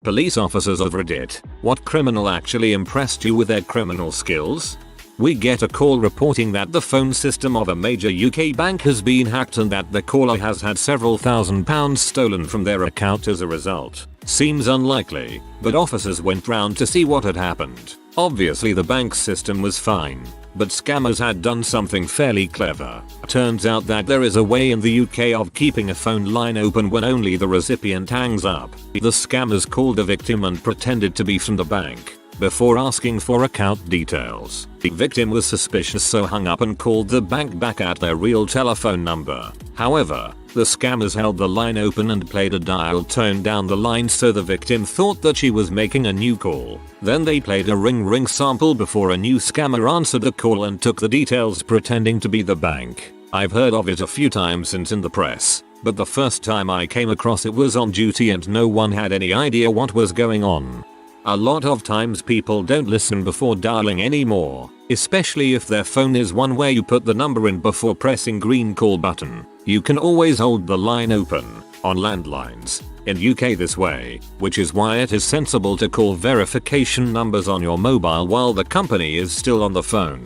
Police officers of Reddit, what criminal actually impressed you with their criminal skills? We get a call reporting that the phone system of a major UK bank has been hacked and that the caller has had several £1,000s stolen from their account as a result. Seems unlikely, but officers went round to see what had happened. Obviously the bank's system was fine, but scammers had done something fairly clever. Turns out that there is a way in the UK of keeping a phone line open when only the recipient hangs up. The scammers called a victim and pretended to be from the bank, before asking for account details. The victim was suspicious, so hung up and called the bank back at their real telephone number. However, the scammers held the line open and played a dial tone down the line, so the victim thought that she was making a new call. Then they played a ring sample before a new scammer answered the call and took the details, pretending to be the bank. I've heard of it a few times since in the press, but the first time I came across it was on duty and no one had any idea what was going on. A lot of times people don't listen before dialing anymore, especially if their phone is one where you put the number in before pressing green call button. You can always hold the line open on landlines in UK this way, which is why it is sensible to call verification numbers on your mobile while the company is still on the phone.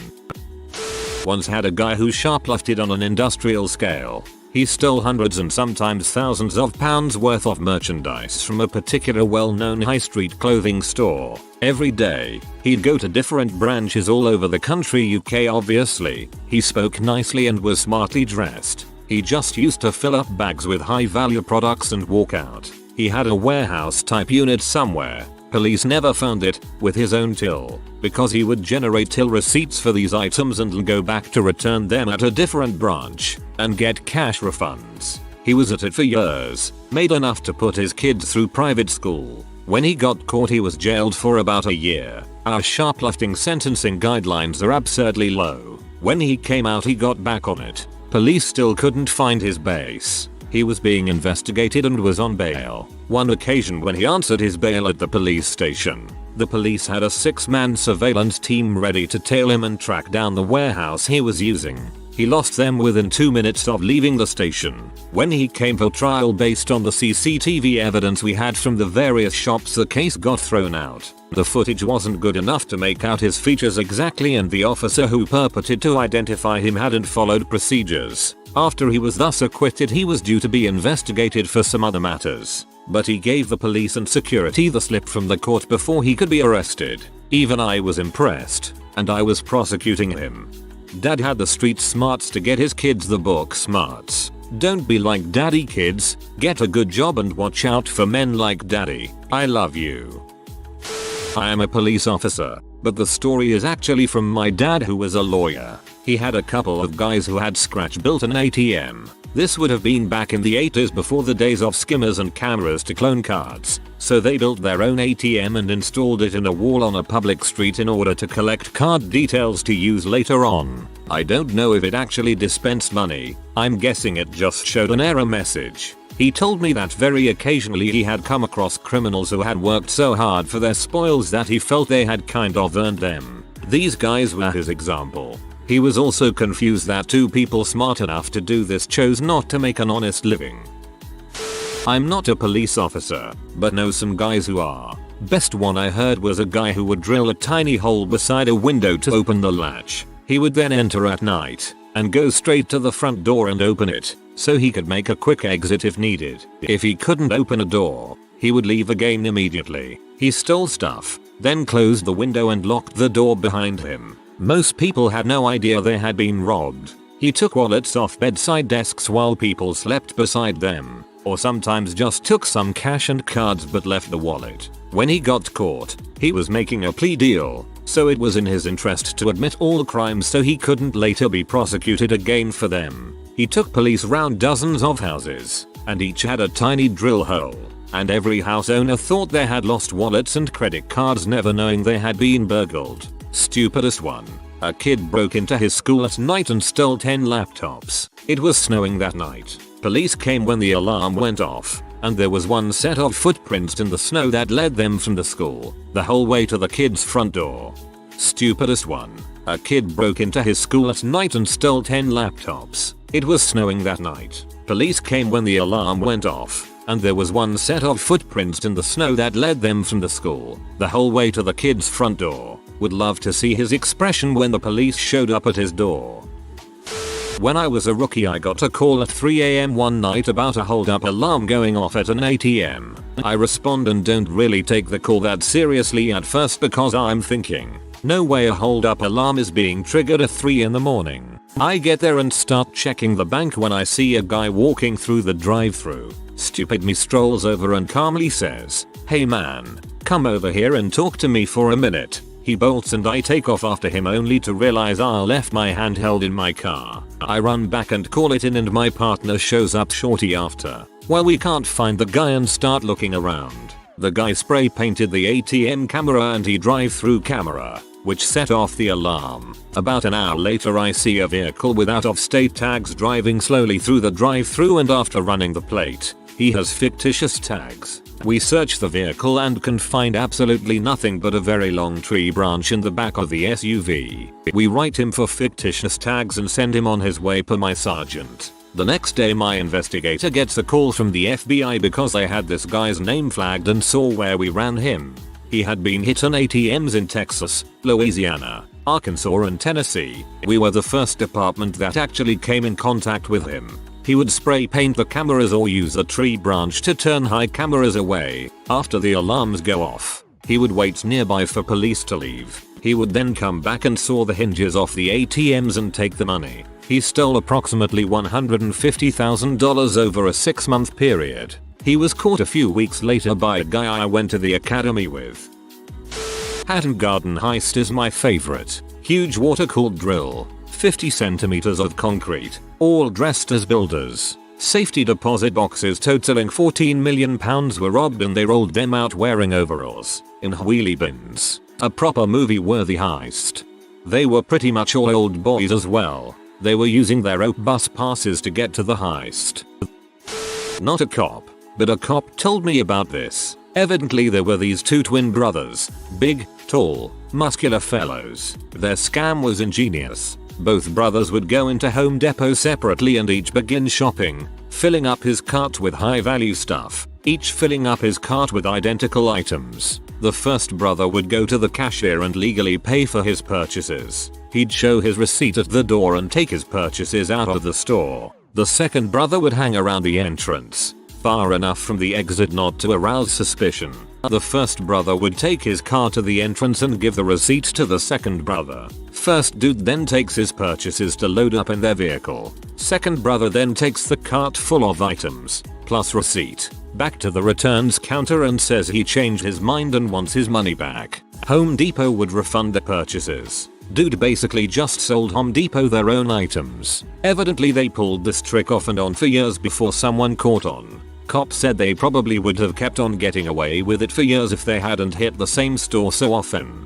Once had a guy who shoplifted on an industrial scale. He stole hundreds and sometimes thousands of pounds worth of merchandise from a particular well-known high street clothing store. Every day, he'd go to different branches all over the country, UK obviously. He spoke nicely and was smartly dressed. He just used to fill up bags with high-value products and walk out. He had a warehouse type unit somewhere. Police never found it, with his own till, because he would generate till receipts for these items and go back to return them at a different branch and get cash refunds. He was at it for years, made enough to put his kids through private school. When he got caught, he was jailed for about a year. Our shoplifting sentencing guidelines are absurdly low. When he came out, he got back on it. Police still couldn't find his base. He was being investigated and was on bail. One occasion when he answered his bail at the police station, the police had a 6-man surveillance team ready to tail him and track down the warehouse he was using. He lost them within 2 minutes of leaving the station. When he came for trial based on the CCTV evidence we had from the various shops, the case got thrown out. The footage wasn't good enough to make out his features exactly, and the officer who purported to identify him hadn't followed procedures. After he was thus acquitted, he was due to be investigated for some other matters, but he gave the police and security the slip from the court before he could be arrested. Even I was impressed, and I was prosecuting him. Dad had the street smarts to get his kids the book smarts. Don't be like daddy, kids. Get a good job and watch out for men like daddy. I love you. I am a police officer, but the story is actually from my dad, who was a lawyer. He had a couple of guys who had scratch-built an ATM. This would have been back in the 80s, before the days of skimmers and cameras to clone cards. So they built their own ATM and installed it in a wall on a public street in order to collect card details to use later on. I don't know if it actually dispensed money. I'm guessing it just showed an error message. He told me that very occasionally he had come across criminals who had worked so hard for their spoils that he felt they had kind of earned them. These guys were his example. He was also confused that 2 people smart enough to do this chose not to make an honest living. I'm not a police officer, but know some guys who are. Best one I heard was a guy who would drill a tiny hole beside a window to open the latch. He would then enter at night and go straight to the front door and open it, so he could make a quick exit if needed. If he couldn't open a door, he would leave again immediately. He stole stuff, then closed the window and locked the door behind him. Most people had no idea they had been robbed. He took wallets off bedside desks while people slept beside them, or sometimes just took some cash and cards but left the wallet. When he got caught, he was making a plea deal, so it was in his interest to admit all crimes so he couldn't later be prosecuted again for them. He took police round dozens of houses, and each had a tiny drill hole, and every house owner thought they had lost wallets and credit cards, never knowing they had been burgled. Stupidest one. A kid broke into his school at night and stole 10 laptops. It was snowing that night. Police came when the alarm went off, and there was one set of footprints in the snow that led them from the school the whole way to the kid's front door. Stupidest one. A kid broke into his school at night and stole 10 laptops. It was snowing that night. Police came when the alarm went off, and there was one set of footprints in the snow that led them from the school the whole way to the kid's front door. Would love to see his expression when the police showed up at his door. When I was a rookie, I got a call at 3 AM one night about a hold-up alarm going off at an ATM. I respond and don't really take the call that seriously at first because I'm thinking, no way a hold-up alarm is being triggered at 3 in the morning. I get there and start checking the bank when I see a guy walking through the drive-thru. Stupid me strolls over and calmly says, "Hey man, come over here and talk to me for a minute." He bolts and I take off after him only to realize I left my handheld in my car. I run back and call it in and my partner shows up shortly after. Well, we can't find the guy and start looking around. The guy spray painted the ATM camera and he drive-through camera, which set off the alarm. About an hour later I see a vehicle with out-of-state tags driving slowly through the drive-through, and after running the plate, he has fictitious tags. We search the vehicle and can find absolutely nothing but a very long tree branch in the back of the SUV. We write him for fictitious tags and send him on his way per my sergeant. The next day my investigator gets a call from the FBI because I had this guy's name flagged and saw where we ran him. He had been hit on ATMs in Texas, Louisiana, Arkansas and Tennessee. We were the first department that actually came in contact with him. He would spray paint the cameras or use a tree branch to turn high cameras away. After the alarms go off, he would wait nearby for police to leave. He would then come back and saw the hinges off the ATMs and take the money. He stole approximately $150,000 over a 6-month period. He was caught a few weeks later by a guy I went to the academy with. Hatton Garden heist is my favorite. Huge water-cooled drill, 50 centimeters of concrete, all dressed as builders. Safety deposit boxes totaling £14 million were robbed and they rolled them out wearing overalls, in wheelie bins. A proper movie-worthy heist. They were pretty much all old boys as well. They were using their OP bus passes to get to the heist. Not a cop, but a cop told me about this. Evidently there were these two twin brothers, big, tall, muscular fellows. Their scam was ingenious. Both brothers would go into Home Depot separately and each begin shopping, filling up his cart with high-value stuff, each filling up his cart with identical items. The first brother would go to the cashier and legally pay for his purchases. He'd show his receipt at the door and take his purchases out of the store. The second brother would hang around the entrance, far enough from the exit not to arouse suspicion. The first brother would take his car to the entrance and give the receipt to the second brother. First dude then takes his purchases to load up in their vehicle. Second brother then takes the cart full of items, plus receipt, back to the returns counter and says he changed his mind and wants his money back. Home Depot would refund the purchases. Dude basically just sold Home Depot their own items. Evidently they pulled this trick off and on for years before someone caught on. Cops said they probably would have kept on getting away with it for years if they hadn't hit the same store so often.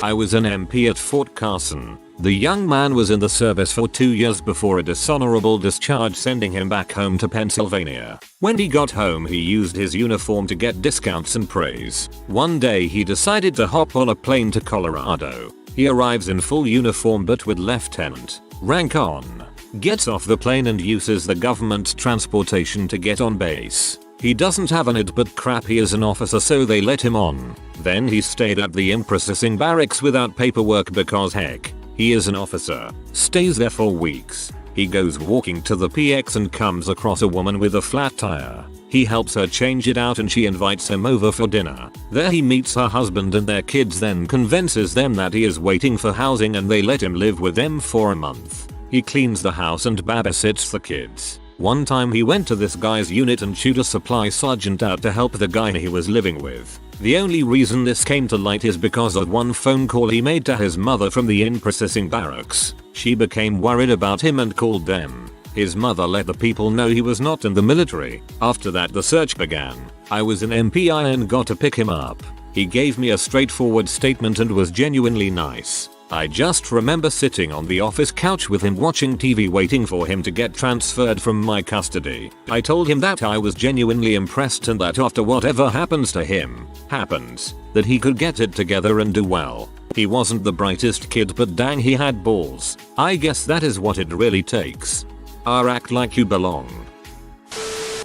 I was an MP at Fort Carson. The young man was in the service for 2 years before a dishonorable discharge sending him back home to Pennsylvania. When he got home he used his uniform to get discounts and praise. One day he decided to hop on a plane to Colorado. He arrives in full uniform but with lieutenant rank on. Gets off the plane and uses the government transportation to get on base. He doesn't have an ID but crap, he is an officer so they let him on. Then he stayed at the processing barracks without paperwork because heck, he is an officer. Stays there for weeks. He goes walking to the PX and comes across a woman with a flat tire. He helps her change it out and she invites him over for dinner. There he meets her husband and their kids, then convinces them that he is waiting for housing and they let him live with them for a month. He cleans the house and babysits the kids. One time he went to this guy's unit and chewed a supply sergeant out to help the guy he was living with. The only reason this came to light is because of one phone call he made to his mother from the processing barracks. She became worried about him and called them. His mother let the people know he was not in the military. After that the search began. I was an MPI and got to pick him up. He gave me a straightforward statement and was genuinely nice. I just remember sitting on the office couch with him watching TV waiting for him to get transferred from my custody. I told him that I was genuinely impressed and that after whatever happens to him, happens, that he could get it together and do well. He wasn't the brightest kid but dang he had balls. I guess that is what it really takes. Act like you belong.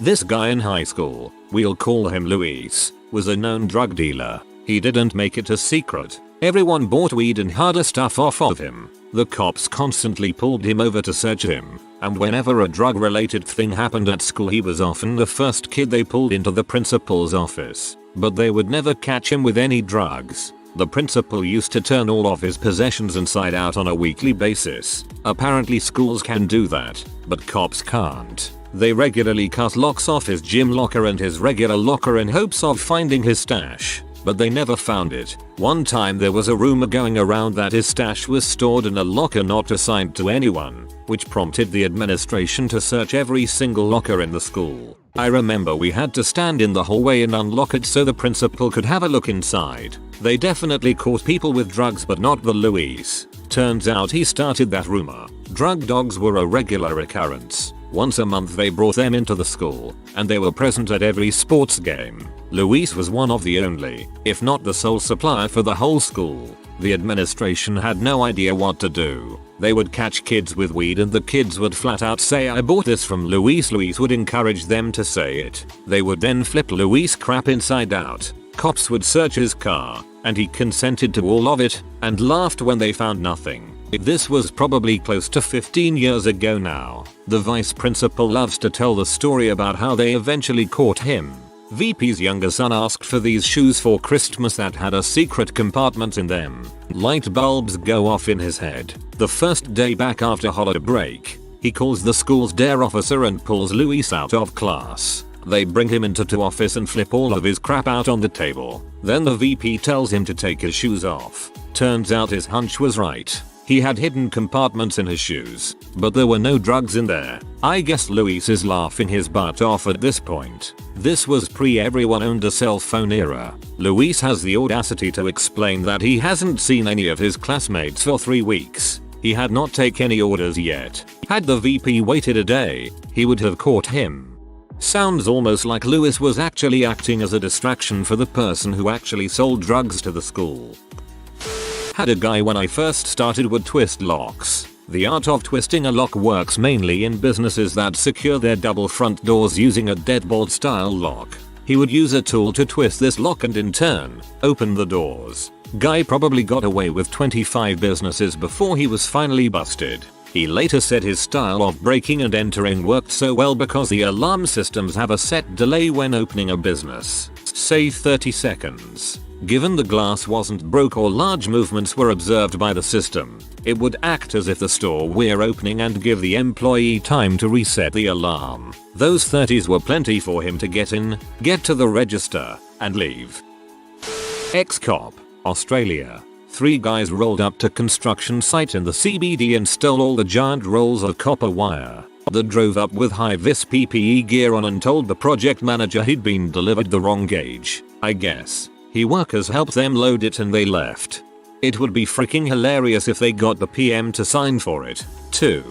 This guy in high school, we'll call him Luis, was a known drug dealer. He didn't make it a secret. Everyone bought weed and harder stuff off of him. The cops constantly pulled him over to search him, and whenever a drug related thing happened at school he was often the first kid they pulled into the principal's office. But they would never catch him with any drugs. The principal used to turn all of his possessions inside out on a weekly basis. Apparently schools can do that, but cops can't. They regularly cut locks off his gym locker and his regular locker in hopes of finding his stash, but they never found it. One time there was a rumor going around that his stash was stored in a locker not assigned to anyone, which prompted the administration to search every single locker in the school. I remember we had to stand in the hallway and unlock it so the principal could have a look inside. They definitely caught people with drugs but not the Luis. Turns out he started that rumor. Drug dogs were a regular occurrence. Once a month they brought them into the school, and they were present at every sports game. Luis was one of the only, if not the sole supplier for the whole school. The administration had no idea what to do. They would catch kids with weed and the kids would flat out say I bought this from Luis. Luis would encourage them to say it. They would then flip Luis crap inside out. Cops would search his car, and he consented to all of it, and laughed when they found nothing. This was probably close to 15 years ago now. The vice principal loves to tell the story about how they eventually caught him. VP's younger son asked for these shoes for Christmas that had a secret compartment in them. Light bulbs go off in his head. The first day back after holiday break, he calls the school's dare officer and pulls Luis out of class. They bring him into the office and flip all of his crap out on the table. Then the VP tells him to take his shoes off. Turns out his hunch was right. He had hidden compartments in his shoes, but there were no drugs in there. I guess Luis is laughing his butt off at this point. This was pre-everyone owned a cell phone era. Luis has the audacity to explain that he hasn't seen any of his classmates for 3 weeks. He had not taken any orders yet. Had the VP waited a day, he would have caught him. Sounds almost like Luis was actually acting as a distraction for the person who actually sold drugs to the school. Had a guy when I first started would twist locks. The art of twisting a lock works mainly in businesses that secure their double front doors using a deadbolt style lock. He would use a tool to twist this lock and in turn, open the doors. Guy probably got away with 25 businesses before he was finally busted. He later said his style of breaking and entering worked so well because the alarm systems have a set delay when opening a business, say 30 seconds. Given the glass wasn't broke or large movements were observed by the system, it would act as if the store were opening and give the employee time to reset the alarm. Those 30s were plenty for him to get in, get to the register, and leave. Ex-cop, Australia. 3 guys rolled up to construction site in the CBD and stole all the giant rolls of copper wire. They drove up with high-vis PPE gear on and told the project manager he'd been delivered the wrong gauge, I guess. He workers helped them load it and they left. It would be freaking hilarious if they got the PM to sign for it, too.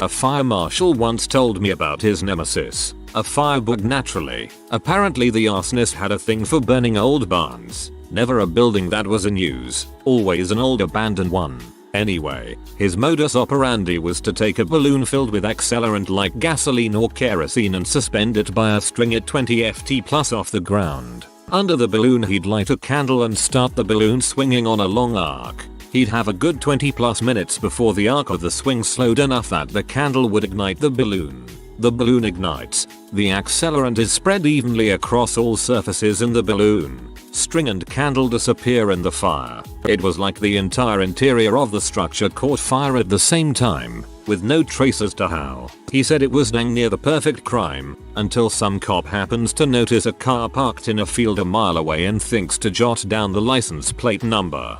A fire marshal once told me about his nemesis, a firebug naturally. Apparently the arsonist had a thing for burning old barns. Never a building that was in use, always an old abandoned one. Anyway, his modus operandi was to take a balloon filled with accelerant like gasoline or kerosene and suspend it by a string at 20 ft plus off the ground. Under the balloon he'd light a candle and start the balloon swinging on a long arc. He'd have a good 20 plus minutes before the arc of the swing slowed enough that the candle would ignite the balloon. The balloon ignites. The accelerant is spread evenly across all surfaces in the balloon. String and candle disappear in the fire. It was like the entire interior of the structure caught fire at the same time, with no trace as to how. He said it was dang near the perfect crime, until some cop happens to notice a car parked in a field a mile away and thinks to jot down the license plate number.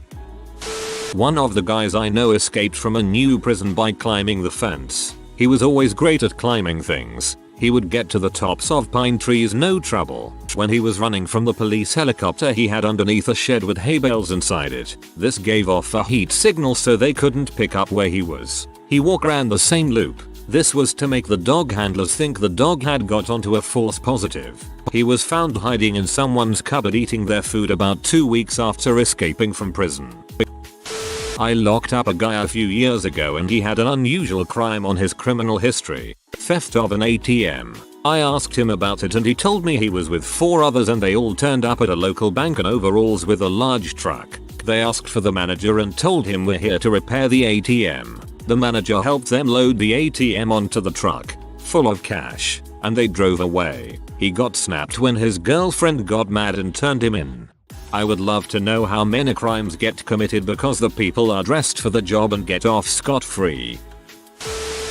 One of the guys I know escaped from a new prison by climbing the fence. He was always great at climbing things. He would get to the tops of pine trees no trouble. When he was running from the police helicopter he had underneath a shed with hay bales inside it. This gave off a heat signal so they couldn't pick up where he was. He walked around the same loop. This was to make the dog handlers think the dog had got onto a false positive. He was found hiding in someone's cupboard eating their food about 2 weeks after escaping from prison. I locked up a guy a few years ago and he had an unusual crime on his criminal history. Theft of an ATM. I asked him about it and he told me he was with 4 others and they all turned up at a local bank in overalls with a large truck. They asked for the manager and told him we're here to repair the ATM. The manager helped them load the ATM onto the truck, full of cash, and they drove away. He got snapped when his girlfriend got mad and turned him in. I would love to know how many crimes get committed because the people are dressed for the job and get off scot-free.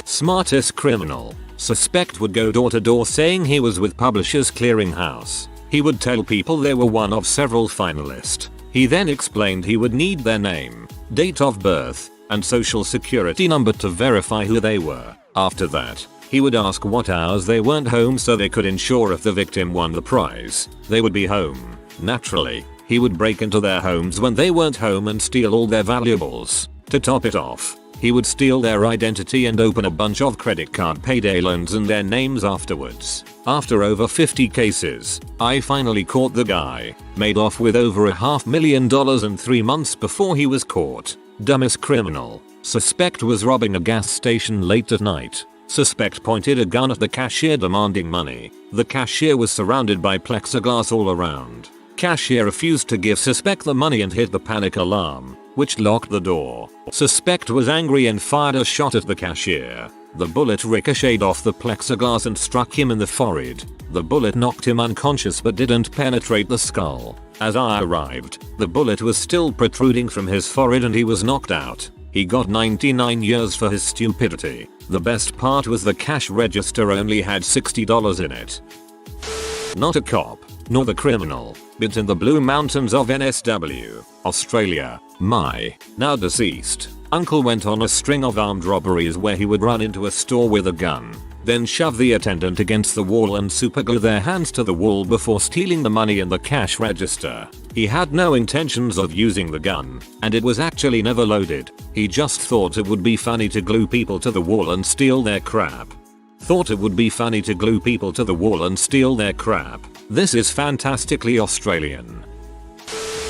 Smartest criminal. Suspect would go door to door saying he was with Publishers Clearinghouse. He would tell people they were one of several finalists. He then explained he would need their name, date of birth, and social security number to verify who they were. After that, he would ask what hours they weren't home so they could ensure if the victim won the prize, they would be home. Naturally, he would break into their homes when they weren't home and steal all their valuables. To top it off, he would steal their identity and open a bunch of credit card payday loans in their names afterwards. After over 50 cases, I finally caught the guy. Made off with over $500,000 in 3 months before he was caught. Dumbest criminal. Suspect was robbing a gas station late at night. Suspect pointed a gun at the cashier demanding money. The cashier was surrounded by plexiglass all around. Cashier refused to give suspect the money and hit the panic alarm, which locked the door. Suspect was angry and fired a shot at the cashier. The bullet ricocheted off the plexiglass and struck him in the forehead. The bullet knocked him unconscious but didn't penetrate the skull. As I arrived, the bullet was still protruding from his forehead and he was knocked out. He got 99 years for his stupidity. The best part was the cash register only had $60 in it. Not a cop, nor the criminal, but in the Blue Mountains of NSW, Australia, my, now deceased, uncle went on a string of armed robberies where he would run into a store with a gun, then shove the attendant against the wall and superglue their hands to the wall before stealing the money in the cash register. He had no intentions of using the gun, and it was actually never loaded. He just thought it would be funny to glue people to the wall and steal their crap. This is fantastically Australian.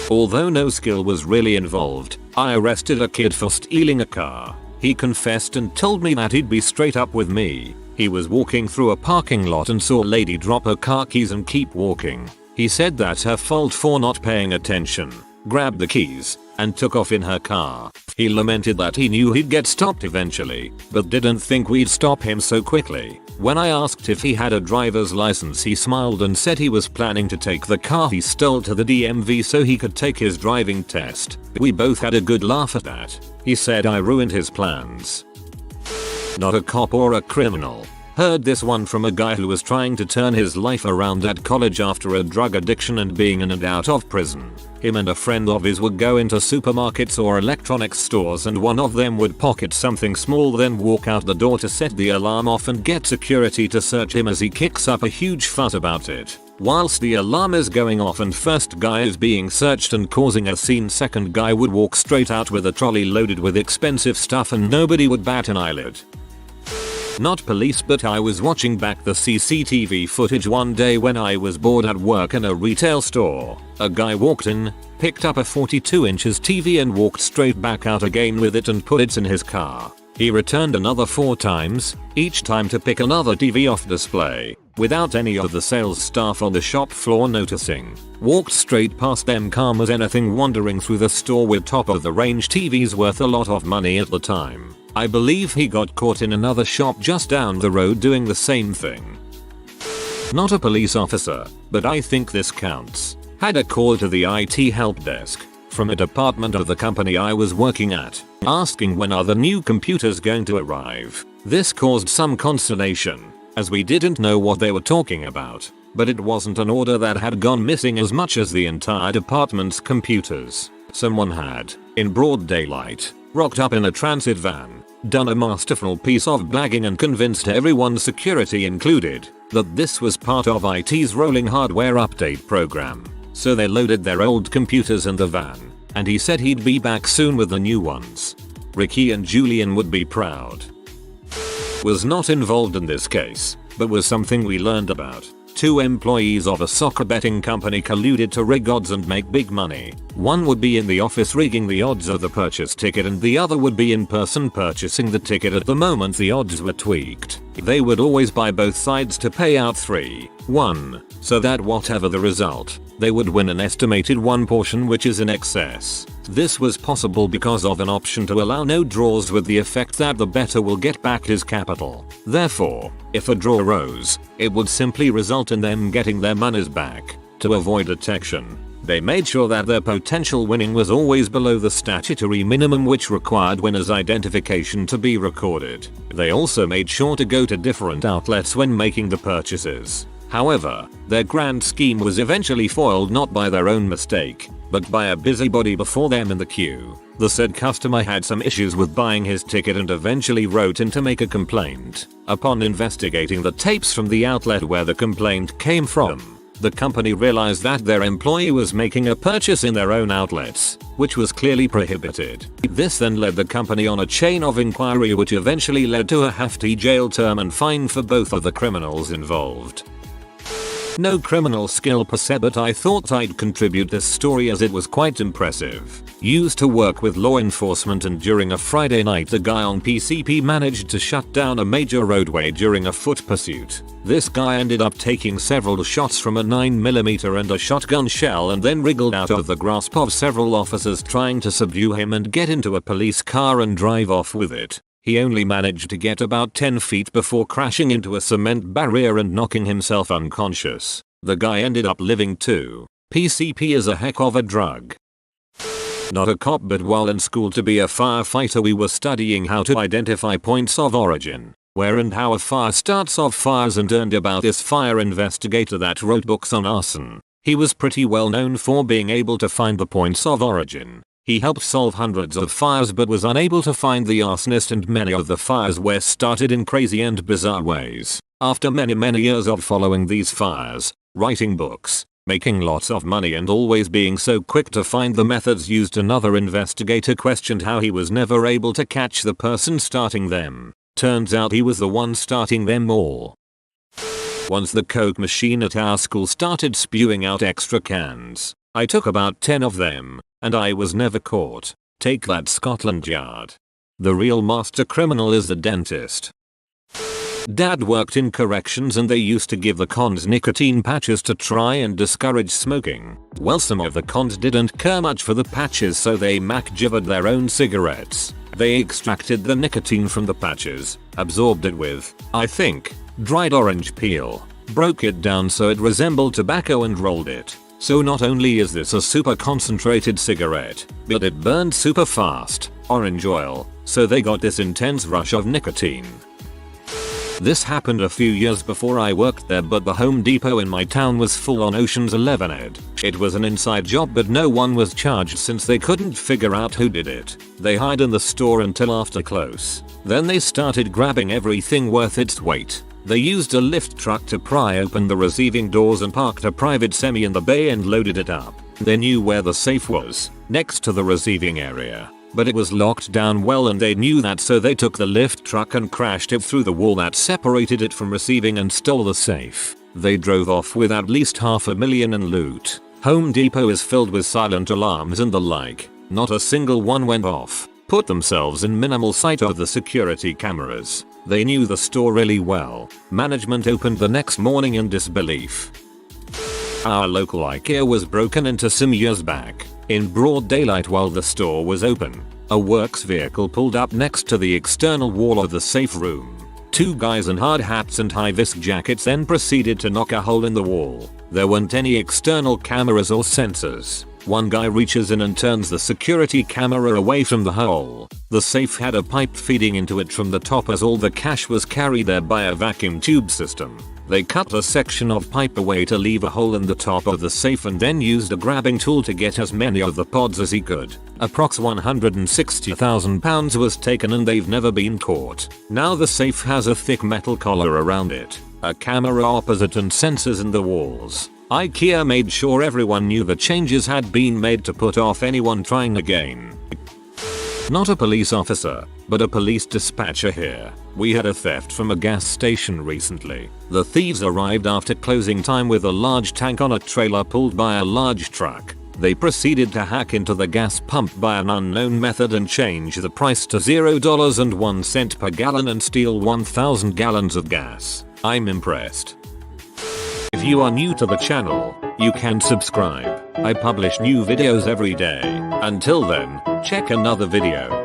Although no skill was really involved, I arrested a kid for stealing a car. He confessed and told me that he'd be straight up with me. He was walking through a parking lot and saw a lady drop her car keys and keep walking. He said that's her fault for not paying attention, grabbed the keys, and took off in her car. He lamented that he knew he'd get stopped eventually, but didn't think we'd stop him so quickly. When I asked if he had a driver's license, he smiled and said he was planning to take the car he stole to the DMV so he could take his driving test. We both had a good laugh at that. He said I ruined his plans. Not a cop or a criminal. Heard this one from a guy who was trying to turn his life around at college after a drug addiction and being in and out of prison. Him and a friend of his would go into supermarkets or electronics stores and one of them would pocket something small, then walk out the door to set the alarm off and get security to search him as he kicks up a huge fuss about it. Whilst the alarm is going off and first guy is being searched and causing a scene, second guy would walk straight out with a trolley loaded with expensive stuff and nobody would bat an eyelid. Not police, but I was watching back the CCTV footage one day when I was bored at work in a retail store. A guy walked in, picked up a 42 inches TV and walked straight back out again with it and put it in his car. He returned another 4 times, each time to pick another TV off display, without any of the sales staff on the shop floor noticing. Walked straight past them calm as anything, wandering through the store with top of the range TVs worth a lot of money at the time. I believe he got caught in another shop just down the road doing the same thing. Not a police officer, but I think this counts. Had a call to the IT help desk from a department of the company I was working at, asking when are the new computers going to arrive. This caused some consternation, as we didn't know what they were talking about, but it wasn't an order that had gone missing as much as the entire department's computers. Someone had, in broad daylight, rocked up in a transit van, done a masterful piece of blagging and convinced everyone, security included, that this was part of IT's rolling hardware update program. So they loaded their old computers in the van, and he said he'd be back soon with the new ones. Ricky and Julian would be proud. Was not involved in this case, but was something we learned about. 2 employees of a soccer betting company colluded to rig odds and make big money. One would be in the office rigging the odds of the purchase ticket and the other would be in person purchasing the ticket at the moment the odds were tweaked. They would always buy both sides to pay out 3-1, so that whatever the result, they would win an estimated one portion which is in excess. This was possible because of an option to allow no draws with the effect that the bettor will get back his capital. Therefore, if a draw arose, it would simply result in them getting their monies back. To avoid detection, they made sure that their potential winning was always below the statutory minimum which required winners' identification to be recorded. They also made sure to go to different outlets when making the purchases. However, their grand scheme was eventually foiled not by their own mistake, but by a busybody before them in the queue. The said customer had some issues with buying his ticket and eventually wrote in to make a complaint. Upon investigating the tapes from the outlet where the complaint came from, the company realized that their employee was making a purchase in their own outlets, which was clearly prohibited. This then led the company on a chain of inquiry which eventually led to a hefty jail term and fine for both of the criminals involved. No criminal skill per se, but I thought I'd contribute this story as it was quite impressive. Used to work with law enforcement, and during a Friday night a guy on PCP managed to shut down a major roadway during a foot pursuit. This guy ended up taking several shots from a 9mm and a shotgun shell and then wriggled out of the grasp of several officers trying to subdue him and get into a police car and drive off with it. He only managed to get about 10 feet before crashing into a cement barrier and knocking himself unconscious. The guy ended up living too. PCP is a heck of a drug. Not a cop, but while in school to be a firefighter we were studying how to identify points of origin, where and how a fire starts off fires, and learned about this fire investigator that wrote books on arson. He was pretty well known for being able to find the points of origin. He helped solve hundreds of fires but was unable to find the arsonist, and many of the fires were started in crazy and bizarre ways. After many years of following these fires, writing books, making lots of money and always being so quick to find the methods used, another investigator questioned how he was never able to catch the person starting them. Turns out he was the one starting them all. Once the Coke machine at our school started spewing out extra cans. I took about 10 of them, and I was never caught. Take that, Scotland Yard. The real master criminal is the dentist. Dad worked in corrections and they used to give the cons nicotine patches to try and discourage smoking. Well, some of the cons didn't care much for the patches, so they MacGyvered their own cigarettes. They extracted the nicotine from the patches, absorbed it with, I think, dried orange peel, broke it down so it resembled tobacco and rolled it. So not only is this a super concentrated cigarette, but it burned super fast, orange oil, so they got this intense rush of nicotine. This happened a few years before I worked there, but the Home Depot in my town was full on Ocean's 11 ed. It was an inside job, but no one was charged since they couldn't figure out who did it. They hid in the store until after close. Then they started grabbing everything worth its weight. They used a lift truck to pry open the receiving doors and parked a private semi in the bay and loaded it up. They knew where the safe was, next to the receiving area. But it was locked down well and they knew that, so they took the lift truck and crashed it through the wall that separated it from receiving and stole the safe. They drove off with at least $500,000 in loot. Home Depot is filled with silent alarms and the like. Not a single one went off. Put themselves in minimal sight of the security cameras. They knew the store really well. Management opened the next morning in disbelief. Our local IKEA was broken into some years back. In broad daylight while the store was open, a works vehicle pulled up next to the external wall of the safe room. Two guys in hard hats and high-vis jackets then proceeded to knock a hole in the wall. There weren't any external cameras or sensors. One guy reaches in and turns the security camera away from the hole. The safe had a pipe feeding into it from the top, as all the cash was carried there by a vacuum tube system. They cut a section of pipe away to leave a hole in the top of the safe and then used a grabbing tool to get as many of the pods as he could. Approx £160,000 was taken and they've never been caught. Now the safe has a thick metal collar around it, a camera opposite and sensors in the walls. IKEA made sure everyone knew the changes had been made to put off anyone trying again. Not a police officer, but a police dispatcher here. We had a theft from a gas station recently. The thieves arrived after closing time with a large tank on a trailer pulled by a large truck. They proceeded to hack into the gas pump by an unknown method and change the price to $0.01 per gallon and steal 1,000 gallons of gas. I'm impressed. If you are new to the channel, you can subscribe. I publish new videos every day. Until then, check another video.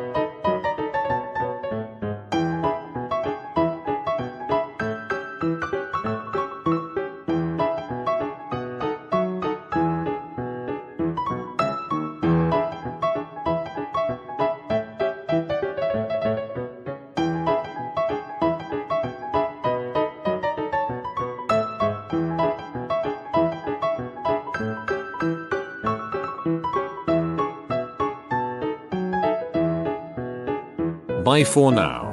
Bye for now.